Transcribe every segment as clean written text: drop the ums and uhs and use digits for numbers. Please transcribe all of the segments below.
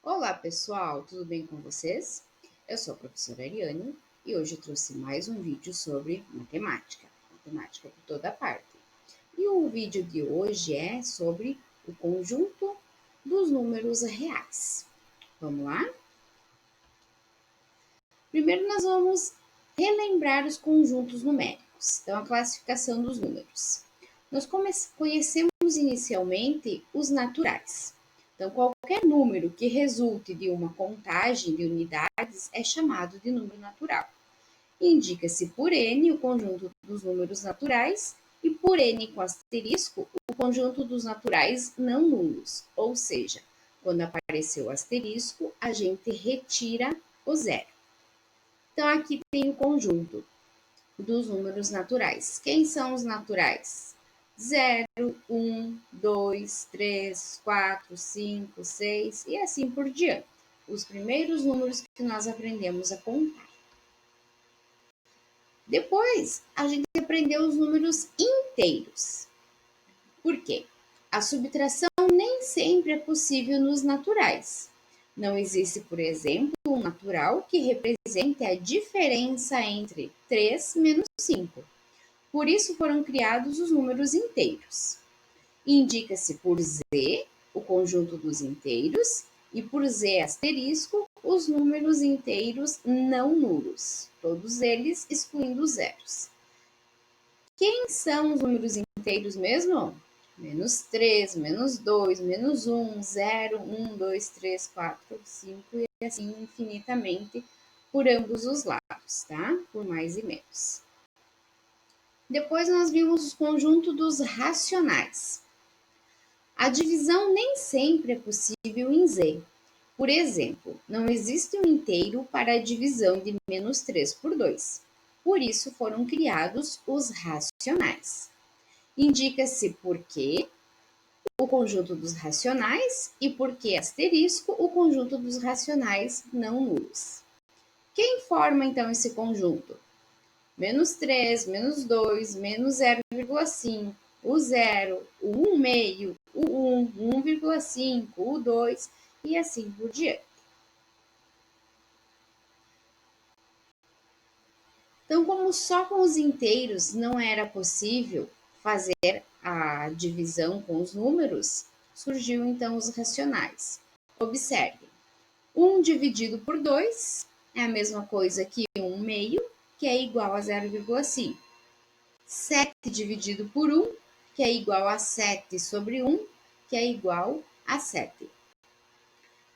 Olá, pessoal, tudo bem com vocês? Eu sou a professora Ariane e hoje eu trouxe mais um vídeo sobre matemática por toda parte. E o vídeo de hoje é sobre o conjunto dos números reais. Vamos lá? Primeiro nós vamos relembrar os conjuntos numéricos, então a classificação dos números. Nós conhecemos inicialmente os naturais. Então, qualquer número que resulte de uma contagem de unidades é chamado de número natural. Indica-se por N o conjunto dos números naturais e por N com asterisco o conjunto dos naturais não nulos, ou seja, quando apareceu o asterisco, a gente retira o zero. Então, aqui tem o conjunto dos números naturais. Quem são os naturais? 0, 1, 2, 3, 4, 5, 6 e assim por diante. Os primeiros números que nós aprendemos a contar. Depois, a gente aprendeu os números inteiros. Por quê? A subtração nem sempre é possível nos naturais. Não existe, por exemplo, um natural que represente a diferença entre 3 menos 5. Por isso foram criados os números inteiros. Indica-se por Z o conjunto dos inteiros e por Z asterisco os números inteiros não nulos, todos eles excluindo os zeros. Quem são os números inteiros mesmo? Menos 3, menos 2, menos 1, 0, 1, 2, 3, 4, 5 e assim infinitamente por ambos os lados, tá? Por mais e menos. Depois nós vimos o conjunto dos racionais. A divisão nem sempre é possível em Z. Por exemplo, não existe um inteiro para a divisão de menos 3 por 2. Por isso foram criados os racionais. Indica-se por que o conjunto dos racionais e por que asterisco o conjunto dos racionais não nulos. Quem forma então esse conjunto? Menos 3, menos 2, menos 0,5, o 0, o 1 meio, o 1, 1,5, o 2 e assim por diante. Então, como só com os inteiros não era possível fazer a divisão com os números, surgiu então os racionais. Observe, 1 dividido por 2 é a mesma coisa que 1 meio, que é igual a 0,5. 7 dividido por 1, que é igual a 7 sobre 1, que é igual a 7.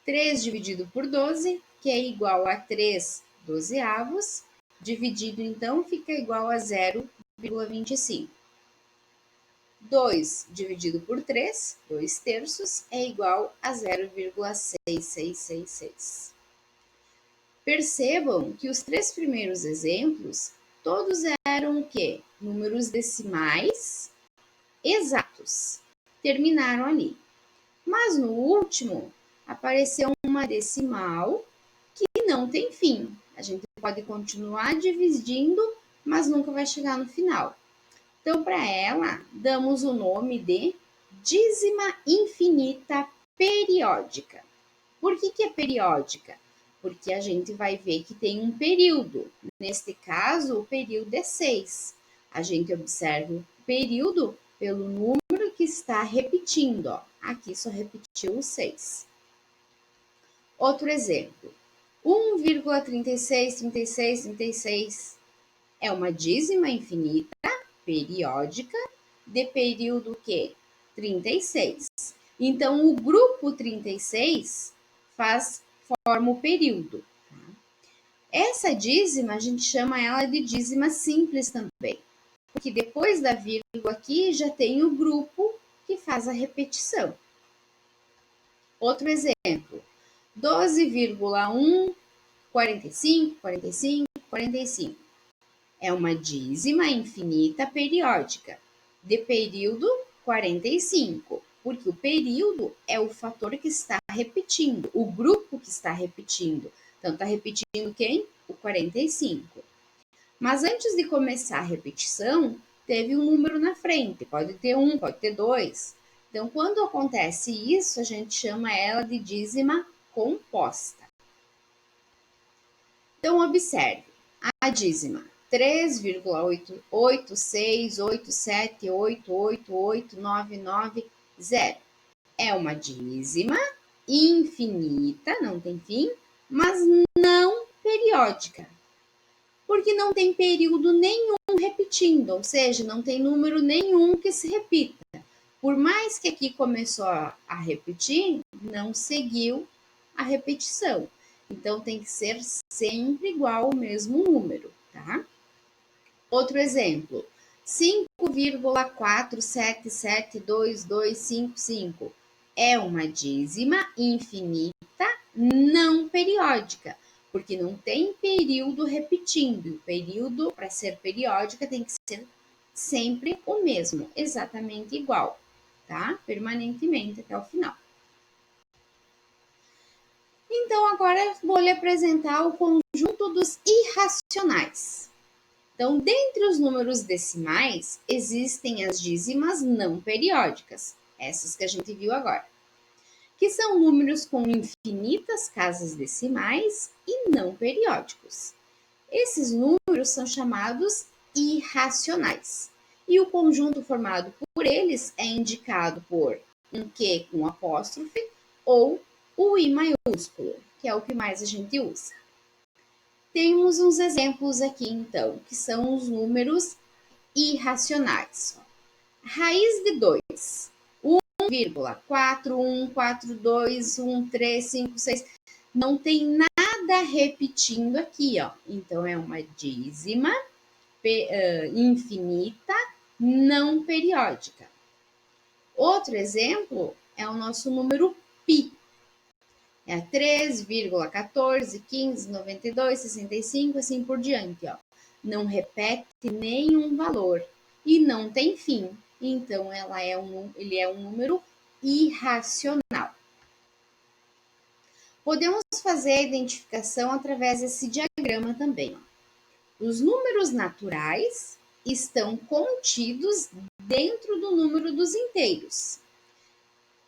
3 dividido por 12, que é igual a 3 dozeavos, dividido então fica igual a 0,25. 2 dividido por 3, 2 terços, é igual a 0,6666. Percebam que os três primeiros exemplos, todos eram o quê? Números decimais exatos. Terminaram ali. Mas no último, apareceu uma decimal que não tem fim. A gente pode continuar dividindo, mas nunca vai chegar no final. Então, para ela, damos o nome de dízima infinita periódica. Por que é periódica? Porque a gente vai ver que tem um período. Neste caso, o período é 6. A gente observa o período pelo número que está repetindo. Ó. Aqui só repetiu o 6. Outro exemplo. 1,363636 é uma dízima infinita periódica de período que 36. Então, o grupo 36 forma o período. Tá? Essa dízima, a gente chama ela de dízima simples também, porque depois da vírgula aqui já tem o grupo que faz a repetição. Outro exemplo, 12,1, 45, 45, 45. É uma dízima infinita periódica, de período 45, porque o período é o fator que está repetindo, o grupo que está repetindo. Então, está repetindo quem? O 45. Mas antes de começar a repetição, teve um número na frente, pode ter 1, pode ter 2. Então, quando acontece isso, a gente chama ela de dízima composta. Então, observe a dízima 3,86878889990 é uma dízima infinita, não tem fim, mas não periódica, porque não tem período nenhum repetindo, ou seja, não tem número nenhum que se repita. Por mais que aqui começou a repetir, não seguiu a repetição. Então, tem que ser sempre igual ao mesmo número, tá? Outro exemplo, 5,47722255 é uma dízima infinita não periódica, porque não tem período repetindo. O período, para ser periódica, tem que ser sempre o mesmo, exatamente igual, tá? Permanentemente até o final. Então, agora vou lhe apresentar o conjunto dos irracionais. Então, dentre os números decimais, existem as dízimas não periódicas, essas que a gente viu agora, que são números com infinitas casas decimais e não periódicos. Esses números são chamados irracionais, e o conjunto formado por eles é indicado por um Q com apóstrofe ou o I maiúsculo, que é o que mais a gente usa. Temos uns exemplos aqui, então, que são os números irracionais. Raiz de 2, 1,41421356. Não tem nada repetindo aqui, ó. Então, é uma dízima infinita, não periódica. Outro exemplo é o nosso número π. É 3,14159265, assim por diante, ó. Não repete nenhum valor e não tem fim. Então, ele é um número irracional. Podemos fazer a identificação através desse diagrama também, ó. Os números naturais estão contidos dentro do número dos inteiros.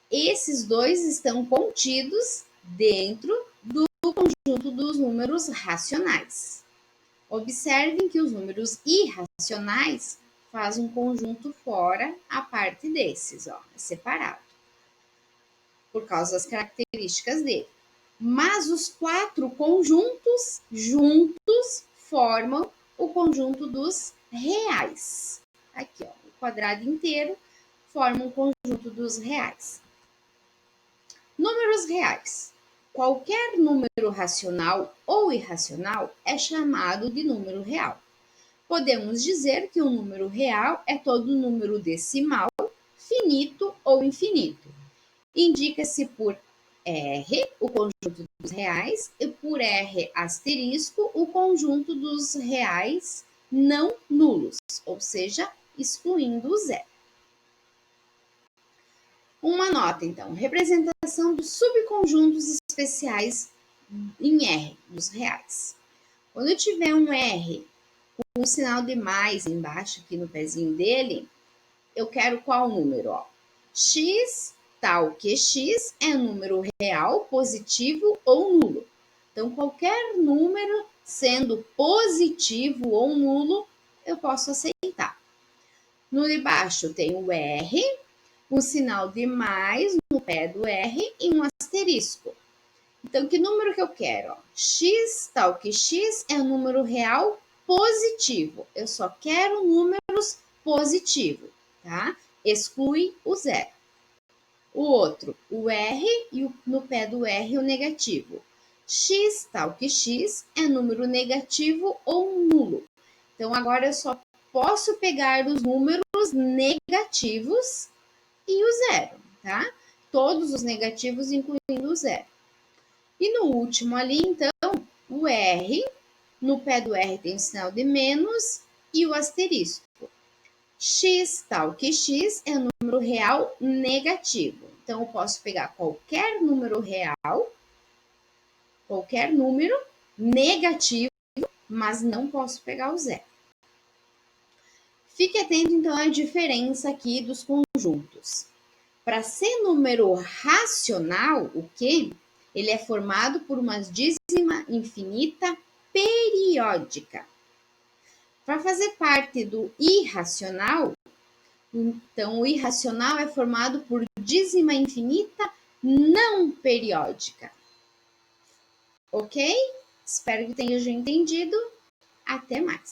Esses dois estão contidos dentro do conjunto dos números racionais. Observem que os números irracionais fazem um conjunto fora a parte desses, ó, separado, por causa das características dele. Mas os quatro conjuntos juntos formam o conjunto dos reais. Aqui, ó, o quadrado inteiro forma o conjunto dos reais. Números reais. Qualquer número racional ou irracional é chamado de número real. Podemos dizer que um número real é todo número decimal, finito ou infinito. Indica-se por R o conjunto dos reais e por R asterisco o conjunto dos reais não nulos, ou seja, excluindo o zero. Uma nota, então, representação dos subconjuntos especiais em R, dos reais. Quando eu tiver um R com um sinal de mais embaixo aqui no pezinho dele, eu quero qual número? Ó? X, tal que X é número real, positivo ou nulo. Então, qualquer número sendo positivo ou nulo, eu posso aceitar. No de baixo tem o R, um sinal de mais no pé do R e um asterisco. Então, que número que eu quero? Ó? X, tal que X é um número real positivo. Eu só quero números positivos, tá? Exclui o zero. O outro, o R e no pé do R o negativo. X, tal que X é número negativo ou nulo. Então, agora eu só posso pegar os números negativos e o zero, tá? Todos os negativos, incluindo o zero. E no último ali, então, o R, no pé do R tem o sinal de menos e o asterisco. X, tal que X, é um número real negativo. Então, eu posso pegar qualquer número real, qualquer número negativo, mas não posso pegar o zero. Fique atento, então, à diferença aqui dos conjuntos. Para ser número racional, o quê? Ele é formado por uma dízima infinita periódica. Para fazer parte do irracional, então o irracional é formado por dízima infinita não periódica. Ok? Espero que tenham entendido. Até mais!